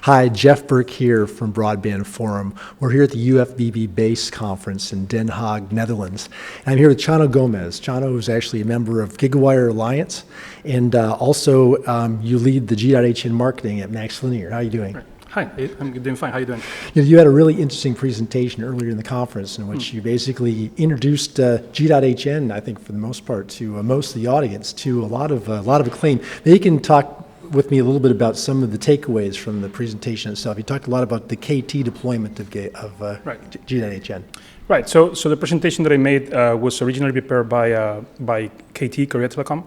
Hi, Jeff Burke here from Broadband Forum. We're here at the UFBB BASe conference in Den Haag, Netherlands. And I'm here with Chano Gomez. Chano is actually a member of GiGA Wire Alliance, and also you lead the G.hn marketing at MaxLinear. How are you doing? Right. Hi, I'm doing fine. How are you doing? You had a really interesting presentation earlier in the conference in which you basically introduced G.hn, I think for the most part, to most of the audience, to a lot of acclaim. Maybe you can talk with me a little bit about some of the takeaways from the presentation itself. You talked a lot about the KT deployment of G.hn. Right. So the presentation that I made was originally prepared by KT, Korea Telecom,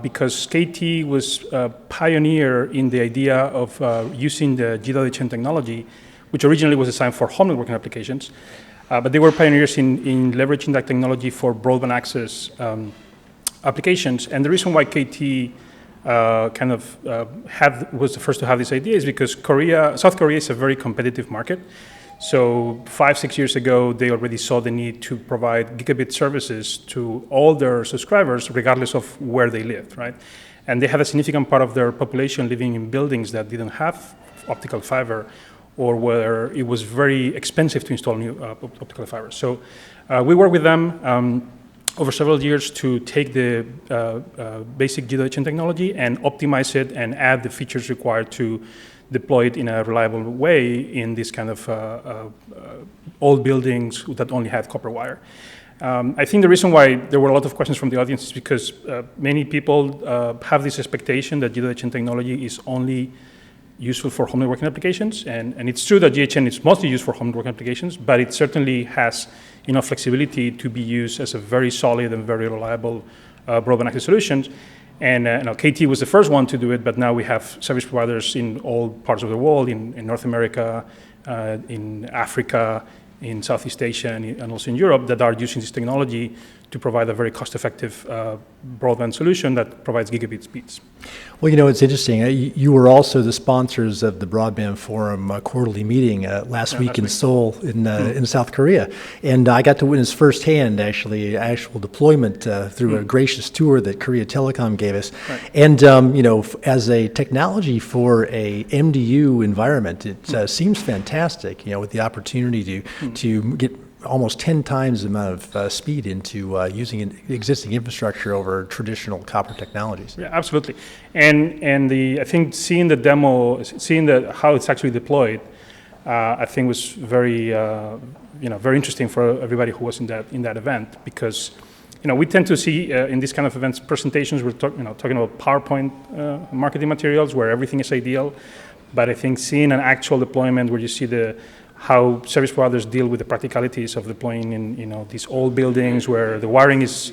because KT was a pioneer in the idea of using the G.hn technology, which originally was designed for home networking applications, but they were pioneers in leveraging that technology for broadband access applications. And the reason why KT was the first to have this idea is because South Korea is a very competitive market. So 5-6 years ago, they already saw the need to provide gigabit services to all their subscribers, regardless of where they lived, right? And they had a significant part of their population living in buildings that didn't have optical fiber, or where it was very expensive to install new optical fiber. So we worked with them over several years to take the basic G.hn technology and optimize it and add the features required to deploy it in a reliable way in this kind of old buildings that only had copper wire. I think the reason why there were a lot of questions from the audience is because many people have this expectation that G.hn technology is only useful for home networking applications, and it's true that G.hn is mostly used for home networking applications, but it certainly has enough flexibility to be used as a very solid and very reliable broadband access solution. And KT was the first one to do it, but now we have service providers in all parts of the world, in North America, in Africa, in Southeast Asia, and also in Europe, that are using this technology to provide a very cost-effective broadband solution that provides gigabit speeds. Well, it's interesting. You were also the sponsors of the Broadband Forum quarterly meeting last week in Seoul in South Korea. And I got to witness firsthand, actually, actual deployment through a gracious tour that Korea Telecom gave us. Right. And, as a technology for a MDU environment, it seems fantastic, with the opportunity to get almost 10 times the amount of speed into using existing infrastructure over traditional copper technologies. Yeah, absolutely. And I think seeing the demo, how it's actually deployed, I think was very very interesting for everybody who was in that event, because we tend to see in these kind of events presentations we're talking about PowerPoint marketing materials where everything is ideal, but I think seeing an actual deployment where you see how service providers deal with the practicalities of deploying in these old buildings where the wiring is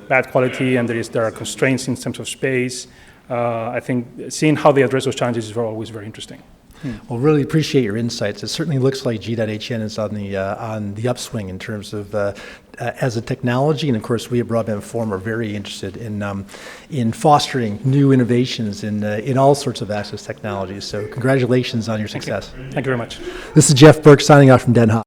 bad quality and there are constraints in terms of space. I think seeing how they address those challenges is always very interesting. Well, really appreciate your insights. It certainly looks like G.hn is on the upswing in terms of as a technology, and of course we at Broadband Forum are very interested in fostering new innovations in all sorts of access technologies. So congratulations on your success. Thank you very much. This is Jeff Burke signing off from Den Haag.